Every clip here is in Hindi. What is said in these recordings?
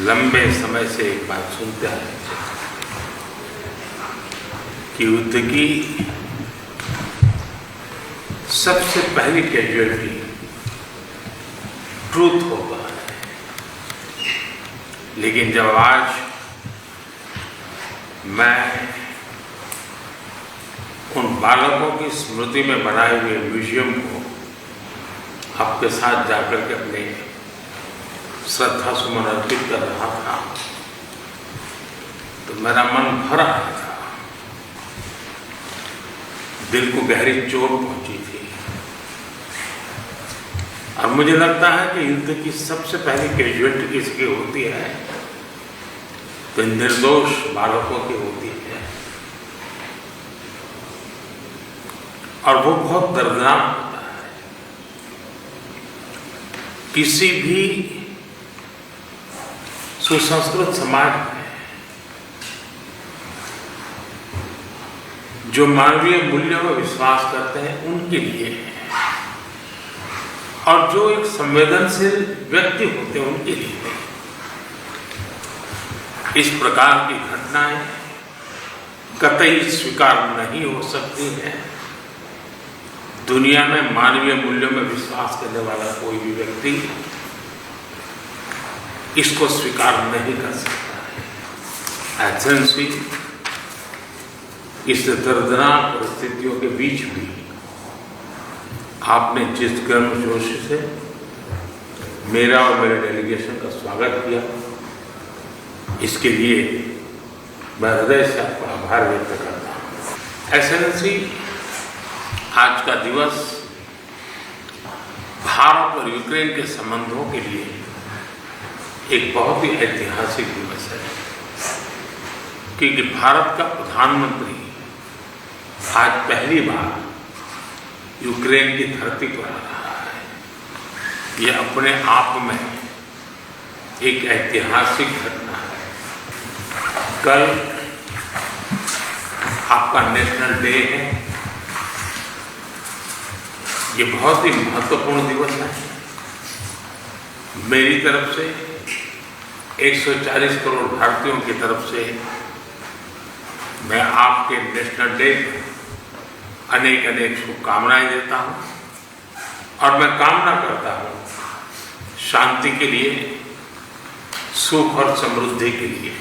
लंबे समय से एक बात सुनते आए थे कि युद्ध की सबसे पहली कैजुअलिटी ट्रूथ होता है, लेकिन जब आज मैं उन बालकों की स्मृति में बनाए हुए म्यूजियम को आपके साथ जाकर के अपने श्रद्धा सुमन अर्पित कर रहा था तो मेरा मन भर आया था, दिल को गहरी चोट पहुंची थी। और मुझे लगता है कि युद्ध की सबसे पहली कैजुअलिटी किसकी होती है तो निर्दोष बालकों की होती है, और वो बहुत दर्दनाक होता है। किसी भी सुसंस्कृत समाज में जो मानवीय मूल्यों में विश्वास करते हैं उनके लिए है, और जो एक संवेदनशील व्यक्ति होते हैं उनके लिए है। इस प्रकार की घटनाएं कतई स्वीकार नहीं हो सकती है। दुनिया में मानवीय मूल्यों में विश्वास करने वाला कोई भी व्यक्ति इसको स्वीकार नहीं कर सकता है। एथेंसी इस दर्दनाक परिस्थितियों के बीच भी आपने जिस गर्मजोश से मेरा और मेरे डेलीगेशन का स्वागत किया, इसके लिए मैं हृदय से आपका आभार व्यक्त करता हूँ। एथेंसी आज का दिवस भारत और यूक्रेन के संबंधों के लिए एक बहुत ही ऐतिहासिक दिवस है, क्योंकि भारत का प्रधानमंत्री आज पहली बार यूक्रेन की धरती पर आ रहा है। यह अपने आप में एक ऐतिहासिक घटना है। कल आपका नेशनल डे है, ये बहुत ही महत्वपूर्ण दिवस है। मेरी तरफ से 140 करोड़ भारतीयों की तरफ से मैं आपके नेशनल डे अनेक अनेक शुभकामनाएं देता हूं, और मैं कामना करता हूं शांति के लिए, सुख और समृद्धि के लिए।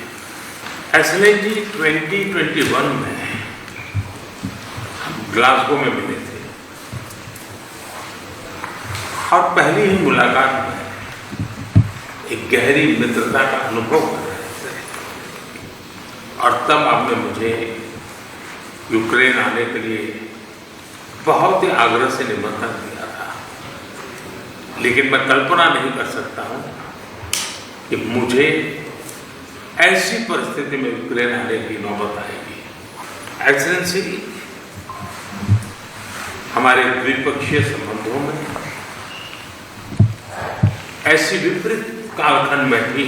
ऐसे जी 2021 में हम ग्लासगो में मिले थे, और पहली ही मुलाकात में एक गहरी मित्रता का अनुभव कर रहे थे, और तब आपने मुझे यूक्रेन आने के लिए बहुत ही आग्रह से निमंत्रण दिया था। लेकिन मैं कल्पना नहीं कर सकता हूं कि मुझे ऐसी परिस्थिति में यूक्रेन आने की नौबत आएगी। एक्सीलेंसी, हमारे द्विपक्षीय संबंधों में ऐसी विपरीत कालखंड में भी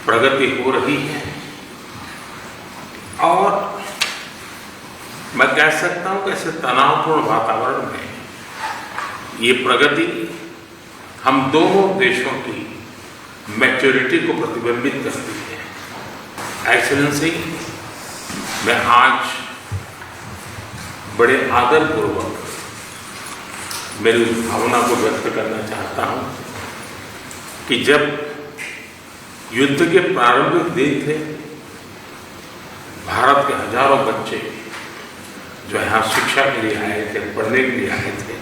प्रगति हो रही है, और मैं कह सकता हूं कि ऐसे तनावपूर्ण वातावरण में ये प्रगति हम दोनों देशों की मैच्योरिटी को प्रतिबिंबित करती है। एक्सीलेंसी, मैं आज बड़े आदरपूर्वक मेरी उस भावना को व्यक्त करना चाहता हूं कि जब युद्ध के प्रारंभिक दिन थे, भारत के हजारों बच्चे जो यहाँ शिक्षा के लिए आए थे, पढ़ने के लिए आए थे,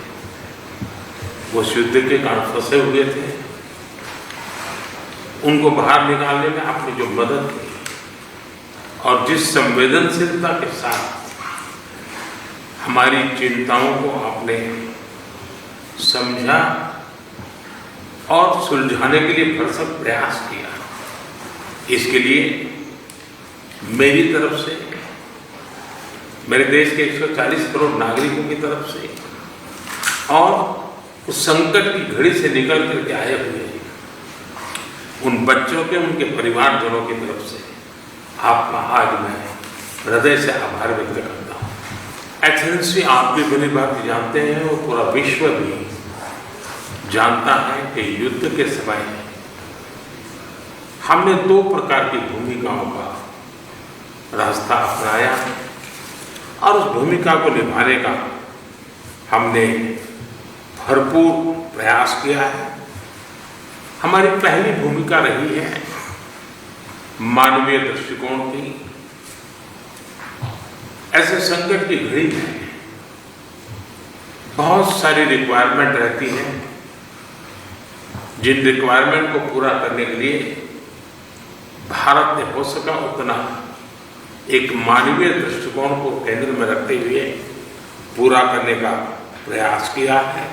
वो उस युद्ध के कारण फंसे हुए थे। उनको बाहर निकालने में आपने जो मदद की और जिस संवेदनशीलता के साथ हमारी चिंताओं को आपने समझा और सुलझाने के लिए भरसक प्रयास किया, इसके लिए मेरी तरफ से, मेरे देश के 140 करोड़ नागरिकों की तरफ से, और उस संकट की घड़ी से निकल करके आए हुए उन बच्चों के, उनके परिवारजनों की तरफ से आपका आज मैं हृदय से आभार व्यक्त करता हूँ। एक्सीलेंसी, आप भी भली बात जानते हैं और पूरा विश्व भी जानता है कि युद्ध के समय हमने दो प्रकार की भूमिकाओं का रास्ता अपनाया और उस भूमिका को निभाने का हमने भरपूर प्रयास किया है। हमारी पहली भूमिका रही है मानवीय दृष्टिकोण की। ऐसे संकट की घड़ी में बहुत सारी रिक्वायरमेंट रहती है, जिन रिक्वायरमेंट को पूरा करने के लिए भारत ने हो सका उतना एक मानवीय दृष्टिकोण को केंद्र में रखते हुए पूरा करने का प्रयास किया है।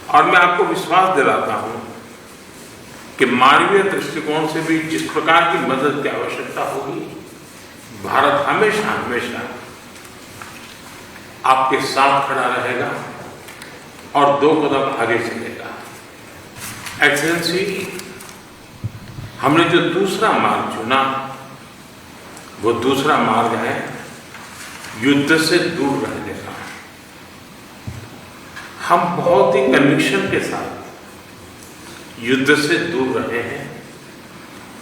और मैं आपको विश्वास दिलाता हूं कि मानवीय दृष्टिकोण से भी जिस प्रकार की मदद की आवश्यकता होगी, भारत हमेशा हमेशा आपके साथ खड़ा रहेगा और दो कदम आगे चलेगा। एक्सेलेंसी, हमने जो दूसरा मार्ग चुना वो दूसरा मार्ग है युद्ध से दूर रहने का। हम बहुत ही कन्विक्शन के साथ युद्ध से दूर रहे हैं,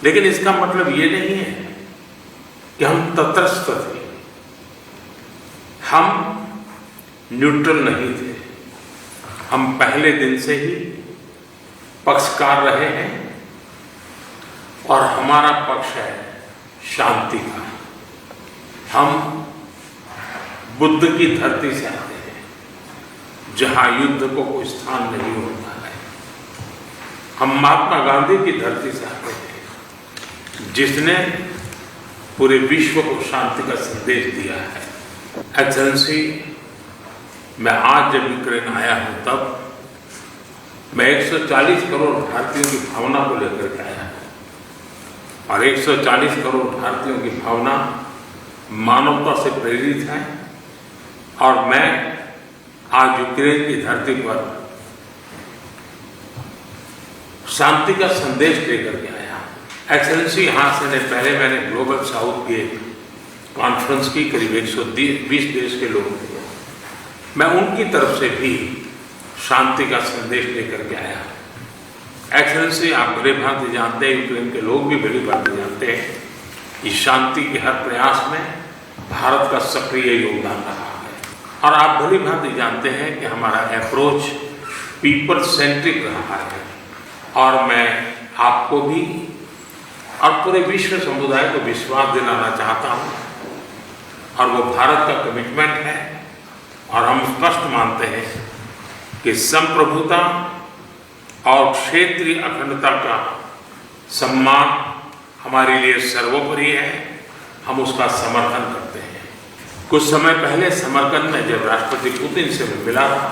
लेकिन इसका मतलब ये नहीं है कि हम तटस्थ थे, हम न्यूट्रल नहीं थे। हम पहले दिन से ही पक्षकार रहे हैं और हमारा पक्ष है शांति का। हम बुद्ध की धरती से आते हैं जहां युद्ध को कोई स्थान नहीं होता है। हम महात्मा गांधी की धरती से आते हैं जिसने पूरे विश्व को शांति का संदेश दिया है। एक्सेलेंसी, मैं आज जब यूक्रेन आया हूं तब मैं 140 करोड़ भारतीयों की भावना को लेकर के आया हूं और 140 करोड़ भारतीयों की भावना मानवता से प्रेरित है। और मैं आज यूक्रेन की धरती पर शांति का संदेश लेकर के आया। एक्सेलेंसी, यहां से पहले मैंने ग्लोबल साउथ की एक कॉन्फ्रेंस की, करीब 120 देश के लोग थे। मैं उनकी तरफ से भी शांति का संदेश लेकर के आया। एक्सेलेंसी, आप भली भांति जानते हैं, यूक्रेन के लोग भी भली भांति जानते हैं कि शांति के हर प्रयास में भारत का सक्रिय योगदान रहा है। और आप भली भांति जानते हैं कि हमारा अप्रोच पीपल सेंट्रिक रहा है। और मैं आपको भी और पूरे विश्व समुदाय को विश्वास दिलाना चाहता हूं, और वो भारत का कमिटमेंट है। और हम स्पष्ट मानते हैं कि संप्रभुता और क्षेत्रीय अखंडता का सम्मान हमारे लिए सर्वोपरि है। हम उसका समर्थन करते हैं। कुछ समय पहले समरकंद में जब राष्ट्रपति पुतिन से मैं मिला था,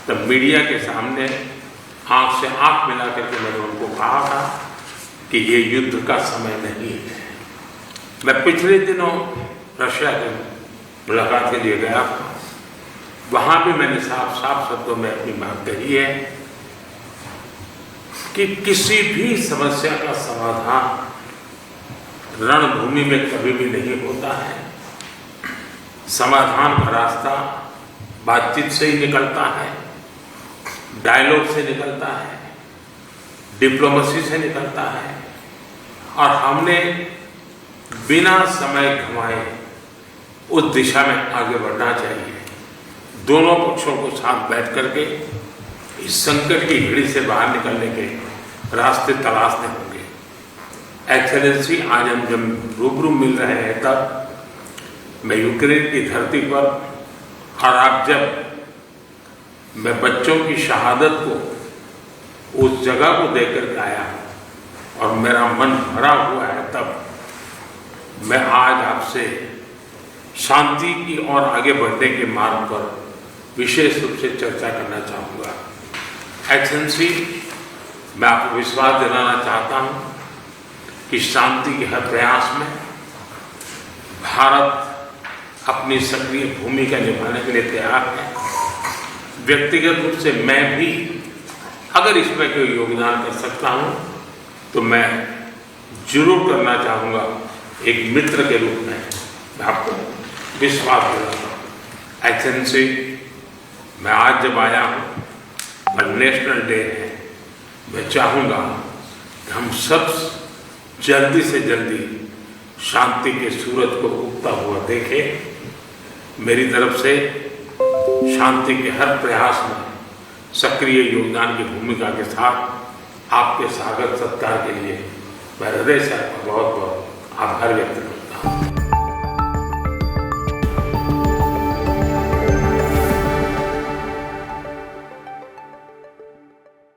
तब मीडिया के सामने आंख से आंख मिला करके मैंने उनको कहा था कि ये युद्ध का समय नहीं है। मैं पिछले दिनों रशिया के मुलाकात के लिए गया था। वहां भी मैंने साफ शब्दों में अपनी बात कही है कि किसी भी समस्या का समाधान रणभूमि में कभी भी नहीं होता है। समाधान का रास्ता बातचीत से ही निकलता है, डायलॉग से निकलता है, डिप्लोमेसी से निकलता है। और हमने बिना समय गंवाए उस दिशा में आगे बढ़ना चाहिए। दोनों पक्षों को साथ बैठ करके इस संकट की घड़ी से बाहर निकलने के रास्ते तलाशने होंगे। एक्सेलेंसी, आज हम जब रूबरू मिल रहे हैं तब मैं यूक्रेन की धरती पर, और आप जब मैं बच्चों की शहादत को उस जगह को देख कर आया और मेरा मन भरा हुआ है, तब मैं आज आपसे शांति की ओर आगे बढ़ने के मार्ग पर विशेष रूप से चर्चा करना चाहूँगा। एक्सेलेंसी, मैं आपको विश्वास दिलाना चाहता हूँ कि शांति के हर प्रयास में भारत अपनी सक्रिय भूमिका निभाने के लिए तैयार है। व्यक्तिगत रूप से मैं भी अगर इसमें कोई योगदान कर सकता हूँ तो मैं जरूर करना चाहूँगा। एक मित्र के रूप में मैं आपको विश्वास दिलाता हूँ। एक्सेलेंसी, मैं आज जब आया हूँ पर नेशनल डे है, मैं चाहूँगा कि हम सब जल्दी से जल्दी शांति के सूरज को उगता हुआ देखे। मेरी तरफ से शांति के हर प्रयास में सक्रिय योगदान की भूमिका के साथ आपके स्वागत सत्कार के लिए मैं हृदय से आपका बहुत बहुत आभार व्यक्त करता हूँ।